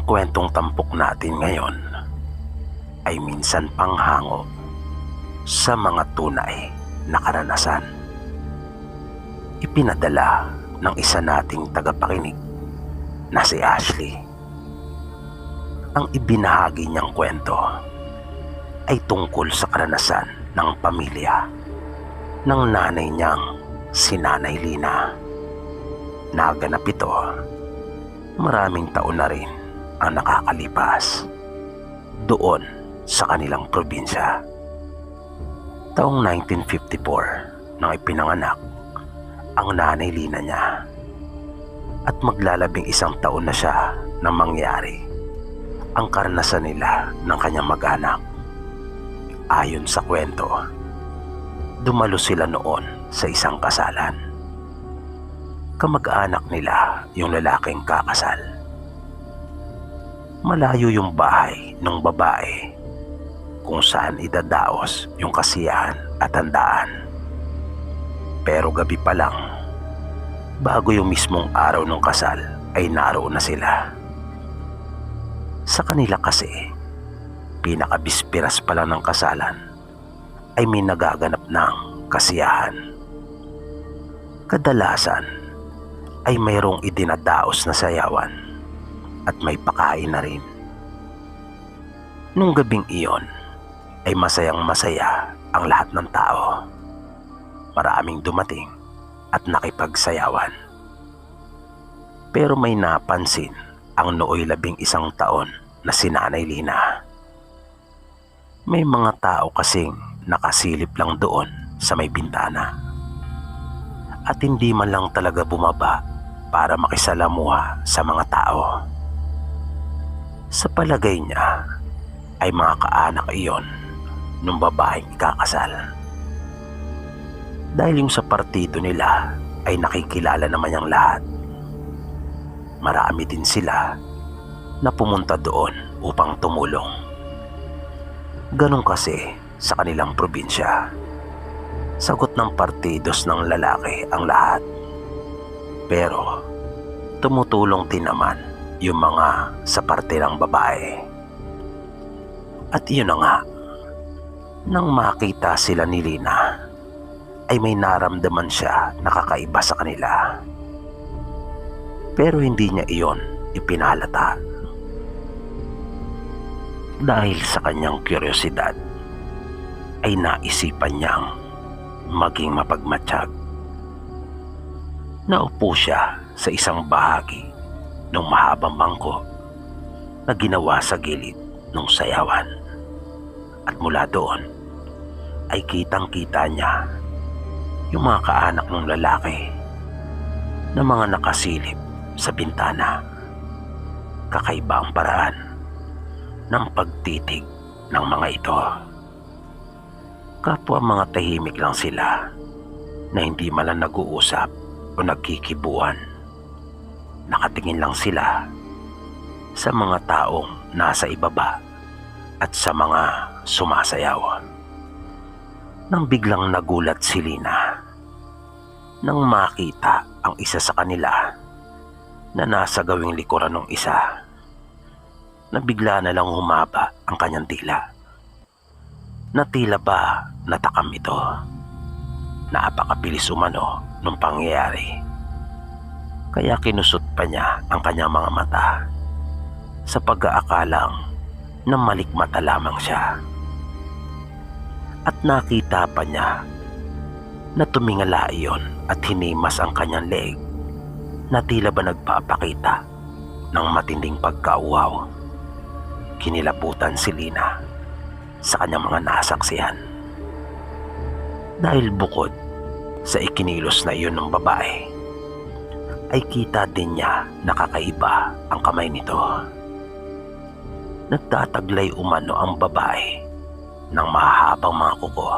Ang kwentong tampok natin ngayon ay minsan panghango sa mga tunay na karanasan. Ipinadala ng isa nating tagapakinig na si Ashley. Ang ibinahagi niyang kwento ay tungkol sa karanasan ng pamilya ng nanay niyang si Nanay Lina. Naganap ito maraming taon na rin ang nakakalipas doon sa kanilang probinsya. Taong 1954 nang ipinanganak ang Nanay Lina niya at maglalabing isang taon na siya nang mangyari ang karanasan nila ng kanyang mag-anak. Ayon sa kwento, dumalo sila noon sa isang kasalan. Kamag-anak nila yung lalaking kakasal. Malayo yung bahay ng babae kung saan idadaos yung kasiyahan at handaan. Pero gabi pa lang, bago yung mismong araw ng kasal ay naroon na sila. Sa kanila kasi, pinakabispiras pa lang ng kasalan ay may nagaganap ng kasiyahan. Kadalasan ay mayroong idinadaos na sayawan at may pakain na rin. Nung gabing iyon ay masayang masaya ang lahat ng tao. Maraming dumating at nakipagsayawan. Pero may napansin ang nooy 11 taon na si Nanay Lina. May mga tao kasing nakasilip lang doon sa may bintana at hindi man lang talaga bumaba para makisalamuha sa mga tao. Sa palagay niya ay mga kaanak iyon nung babaeng ikakasal. Dahil yung sa partido nila ay nakikilala naman yung lahat. Marami din sila na pumunta doon upang tumulong. Ganon kasi sa kanilang probinsya. Sagot ng partidos ng lalaki ang lahat. Pero tumutulong din naman yung mga sa parte ng babae. At iyon na nga, nang makita sila ni Lina, ay may naramdaman siya na kakaiba sa kanila. Pero hindi niya iyon ipinalata. Dahil sa kanyang kuryosidad, ay naisipan niyang maging mapagmatsyag. Naupo siya sa isang bahagi ng mahabang bangko na ginawa sa gilid ng sayawan. At mula doon ay kitang-kita niya yung mga kaanak ng lalaki na mga nakasilip sa bintana. Kakaiba ang paraan ng pagtitig ng mga ito. Kapwa mga tahimik lang sila na hindi man lang nag-uusap o nagkikibuan. Nakatingin lang sila sa mga taong nasa ibaba at sa mga sumasayaw. Nang biglang nagulat si Lina nang makita ang isa sa kanila na nasa gawing likuran ng isa, na bigla na lang humaba ang kanyang dila. Na tila ba natakam ito. Napakabilis umano nung pangyayari. Kaya kinusot pa niya ang kanyang mga mata sa pag-aakalang na malikmata lamang siya. At nakita pa niya na tumingala iyon at hinimas ang kanyang leeg na tila ba nagpapakita ng matinding pagkauhaw. Kinilabutan si Lina sa kanyang mga nasaksihan. Dahil bukod sa ikinilos na iyon ng babae, ay kita din niya na kakaiba ang kamay nito. Nagtataglay umano ang babae ng mahahabang mga kuko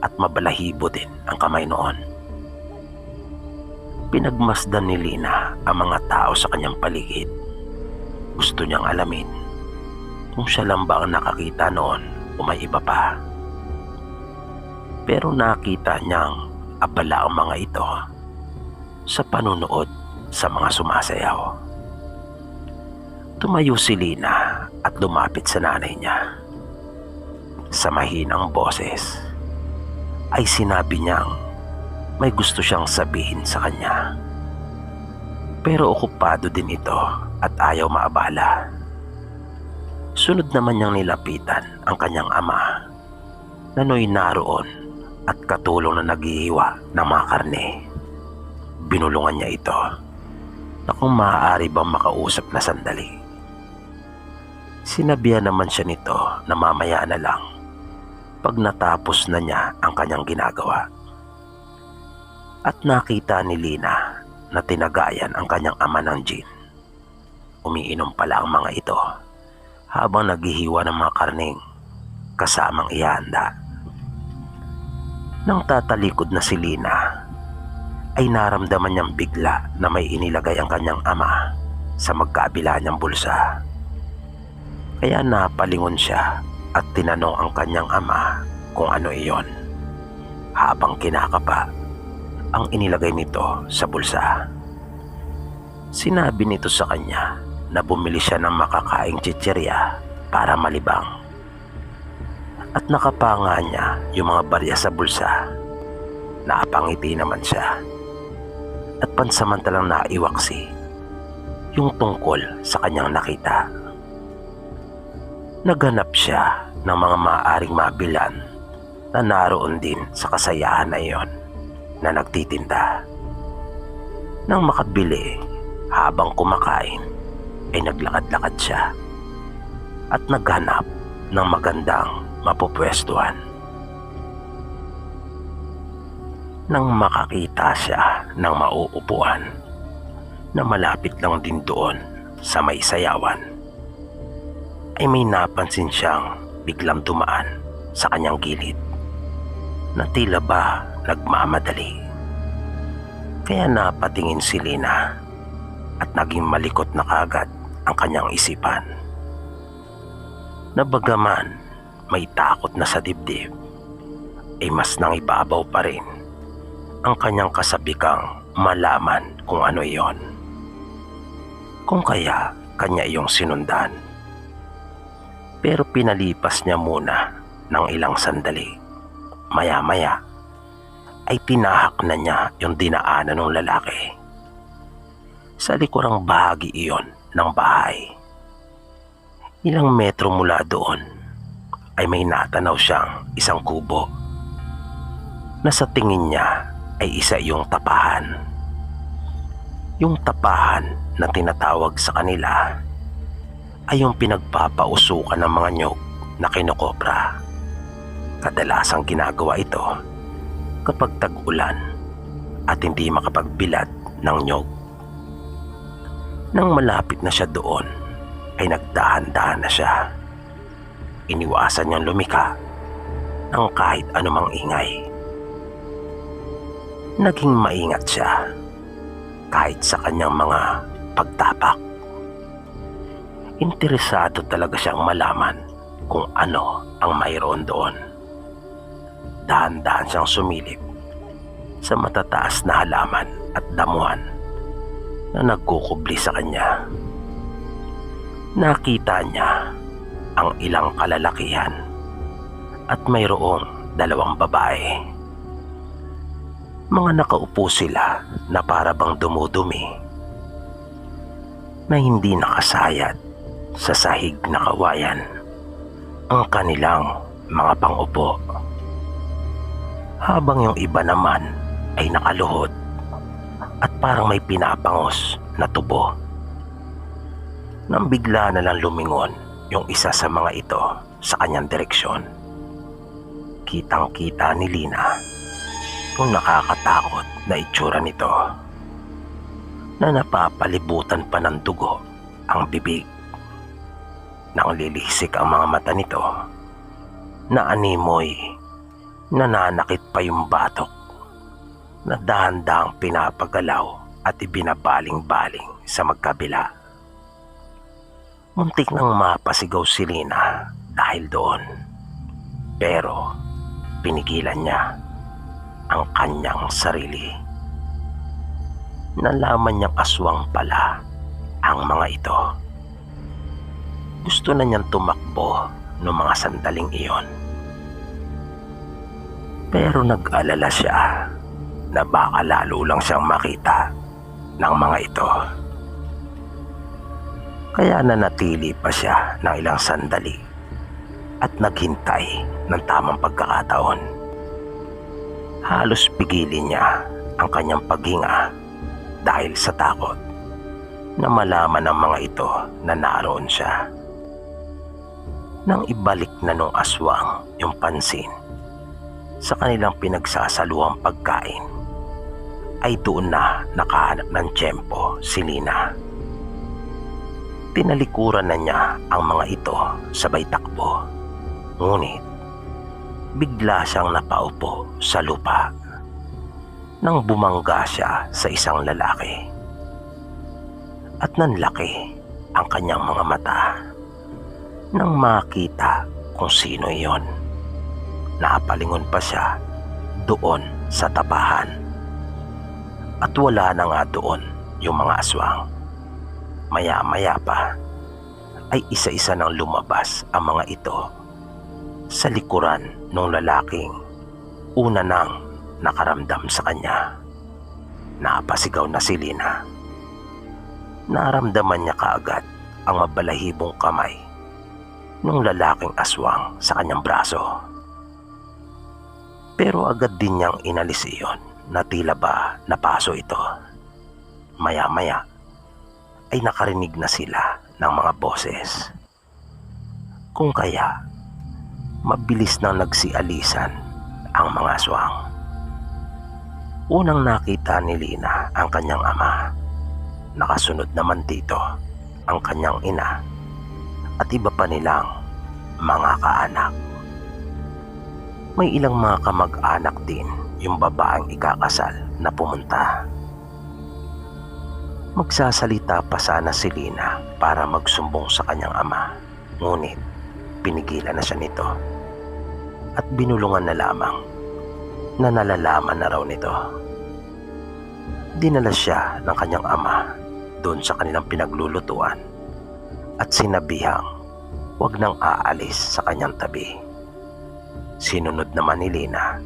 at mabalahibo din ang kamay noon. Pinagmasdan ni Lina ang mga tao sa kanyang paligid. Gusto niyang alamin kung siya lang ba ang nakakita noon o may iba pa. Pero nakita niyang abala ang mga ito sa panunood sa mga sumasayaw. Tumayo si Lina at lumapit sa nanay niya. Sa mahinang boses ay sinabi niyang may gusto siyang sabihin sa kanya. Pero okupado din ito at ayaw maabala. Sunod naman niyang nilapitan ang kanyang ama na noy naroon at katulong na naghihiwa ng mga karne. Binulungan niya ito na kung maaari bang makausap na sandali. Sinabihan naman siya nito na mamaya na lang pag natapos na niya ang kanyang ginagawa. At nakita ni Lina na tinagayan ang kanyang ama ng gin. Umiinom pala ang mga ito habang naghihiwa ng mga karning kasamang ihanda. Nang tatalikod na si Lina, ay naramdaman niyang bigla na may inilagay ang kanyang ama sa magkabila niyang bulsa. Kaya napalingon siya at tinanong ang kanyang ama kung ano iyon, habang kinakapa ang inilagay nito sa bulsa. Sinabi nito sa kanya na bumili siya ng makakaing chichirya para malibang. At nakapanga niya yung mga barya sa bulsa. Napangiti naman siya at pansamantalang naiwaksi yung tungkol sa kanyang nakita. Naghanap siya ng mga maaaring mabilan na naroon din sa kasayahan na iyon na nagtitinda. Nang makabili, habang kumakain ay naglakad-lakad siya at naghanap ng magandang mapupwestuhan. Nang makakita siya ng mauupuan na malapit lang din doon sa may sayawan, ay may napansin siyang biglang dumaan sa kanyang gilid na tila ba nagmamadali. Kaya napatingin si Lina at naging malikot na kagad ang kanyang isipan. Na bagaman may takot na sa dibdib, ay mas nangibabaw pa rin ang kanyang kasabikang malaman kung ano iyon. Kung kaya kanya iyong sinundan. Pero pinalipas niya muna ng ilang sandali. Maya-maya ay tinahak na niya yung dinaanan ng lalaki. Sa likurang bahagi iyon ng bahay. Ilang metro mula doon ay may natanaw siyang isang kubo na sa tingin niya ay isa yung tapahan. Yung tapahan na tinatawag sa kanila ay yung pinagpapausukan ng mga nyog na kinokopra. Kadalasang ginagawa ito kapag tag-ulan at hindi makapagbilad ng nyog. Nang malapit na siya doon, ay nagdahan-dahan na siya. Iniwasan niyang lumika ng kahit anumang ingay. Naging maingat siya kahit sa kanyang mga pagtapak. Interesado talaga siyang malaman kung ano ang mayroon doon. Dahan-dahan siyang sumilip sa matataas na halaman at damuhan na nagkukubli sa kanya. Nakita niya ang ilang kalalakihan at mayroong dalawang babae. Mga nakaupo sila na para bang dumudumi, na hindi nakasayad sa sahig na kawayan ang kanilang mga pangupo, habang yung iba naman ay nakaluhod at parang may pinapangos na tubo. Nang bigla na lang lumingon yung isa sa mga ito sa kanyang direksyon, kitang-kita ni Lina yung nakakatakot na itsura nito, na napapalibutan pa ng dugo ang bibig. Nang lilisik ang mga mata nito, na animoy nananakit pa yung batok na dahan-dahang pinapagalaw at ibinabaling-baling sa magkabila. Muntik nang mapasigaw si Lina dahil doon, pero pinigilan niya ang kanyang sarili. Nalaman niyang aswang pala ang mga ito Gusto na niyang tumakbo noong mga sandaling iyon. Pero nag-alala siya na baka lalo lang siyang makita ng mga ito. Kaya nanatili pa siya ng ilang sandali at naghintay ng tamang pagkakataon. Halos pigilin niya ang kanyang paghinga dahil sa takot na malaman ng mga ito na naroon siya. Nang ibalik na nung aswang yung pansin sa kanilang pinagsasaluhang pagkain, ay doon na nakahanap ng tiyempo si Lina. Tinalikuran na niya ang mga ito sabay takbo. Ngunit bigla siyang napaupo sa lupa nang bumangga siya sa isang lalaki. At nanlaki ang kanyang mga mata nang makita kung sino iyon. Napalingon pa siya doon sa tapahan. At wala na nga doon yung mga aswang. Maya-maya pa ay isa-isa nang lumabas ang mga ito sa likuran ng lalaking una nang nakaramdam sa kanya. Napasigaw na si Lina. Naramdaman niya kaagad ang mabalahibong kamay ng lalaking aswang sa kanyang braso. Pero agad din niyang inalis iyon na tila ba napaso ito. Maya-maya ay nakarinig na sila ng mga boses. Kung kaya, mabilis nang nagsialisan ang mga aswang. Unang nakita ni Lina ang kanyang ama. Nakasunod naman dito ang kanyang ina at iba pa nilang mga kaanak. May ilang mga kamag-anak din yung babaeng ikakasal na pumunta. Magsasalita pa sana si Lina para magsumbong sa kanyang ama, ngunit pinigilan na siya nito at binulungan na lamang na nalalaman na raw nito. Dinala siya ng kanyang ama doon sa kanilang pinaglulutuan at sinabihang wag nang aalis sa kanyang tabi. Sinunod naman ni Lina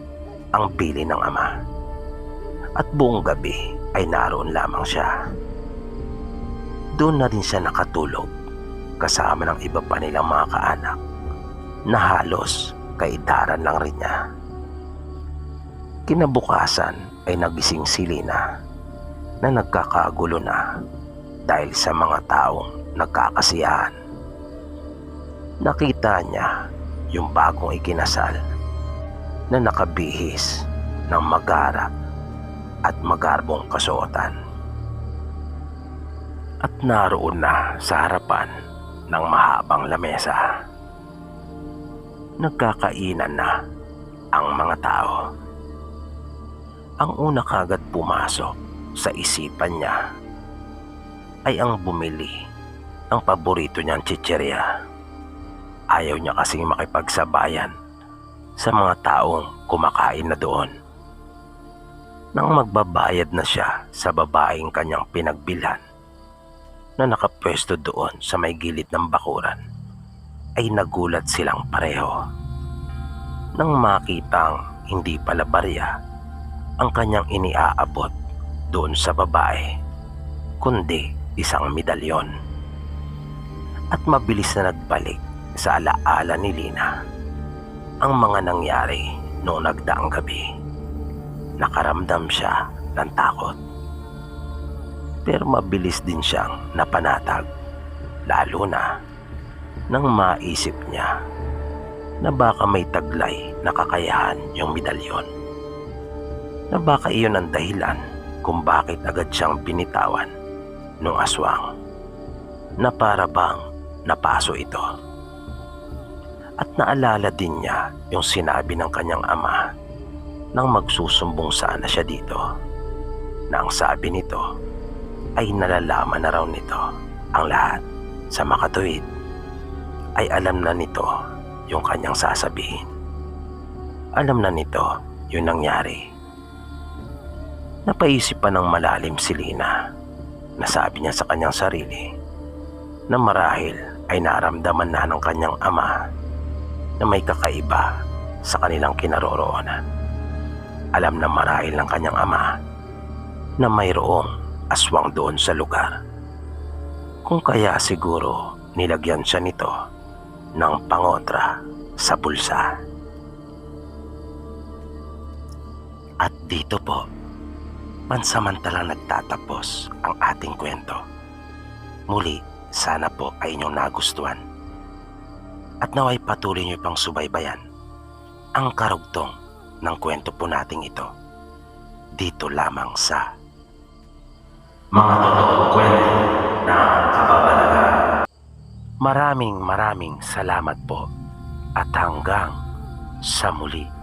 ang bili ng ama at buong gabi ay naroon lamang siya. Doon na rin siya nakatulog kasama ng iba pa nilang mga kaanak na halos kaitaran lang rin niya. Kinabukasan ay nagising si Lina na nagkakagulo na dahil sa mga taong nagkakasiyahan. Nakita niya yung bagong ikinasal na nakabihis ng magara at magarbong kasuotan. At naroon na sa harapan ng mahabang lamesa. Nagkakainan na ang mga tao. Ang una kagad pumasok sa isipan niya ay ang bumili ng paborito niyang chichirya. Ayaw niya kasing makipagsabayan sa mga taong kumakain na doon. Nang magbabayad na siya sa babaeng kanyang pinagbilhan na nakapwesto doon sa may gilid ng bakuran, ay nagulat silang pareho nang makitang hindi pala barya ang kanyang iniaabot doon sa babae, kundi isang medalyon. At mabilis na nagbalik sa alaala ni Lina ang mga nangyari noong nagdaang gabi. Nakaramdam siya ng takot, pero mabilis din siyang napanatag, lalo na nang maisip niya na baka may taglay na kakayahan yung medalyon, na baka iyon ang dahilan kung bakit agad siyang binitawan ng aswang, na para bang napaso ito. At naalala din niya yung sinabi ng kanyang ama nang magsusumbong sana siya dito, na ang sabi nito ay nalalaman na raw nito ang lahat. Sa makatuwid ay alam na nito yung kanyang sasabihin. Alam na nito yung nangyari. Napaisip pa ng malalim si Lina. Nasabi niya sa kanyang sarili na marahil ay naramdaman na ng kanyang ama na may kakaiba sa kanilang kinaroroonan. Alam na marahil ng kanyang ama na mayroong aswang doon sa lugar. Kung kaya siguro nilagyan siya nito ng pangotra sa bulsa. At dito po, pansamantalang nagtatapos ang ating kwento. Muli, sana po ay inyong nagustuhan. At naway patuloy niyo pang subaybayan ang karugtong ng kwento po nating ito. Dito lamang sa Mga Totoong Kwento ng Kababalagan. Maraming salamat po at hanggang sa muli.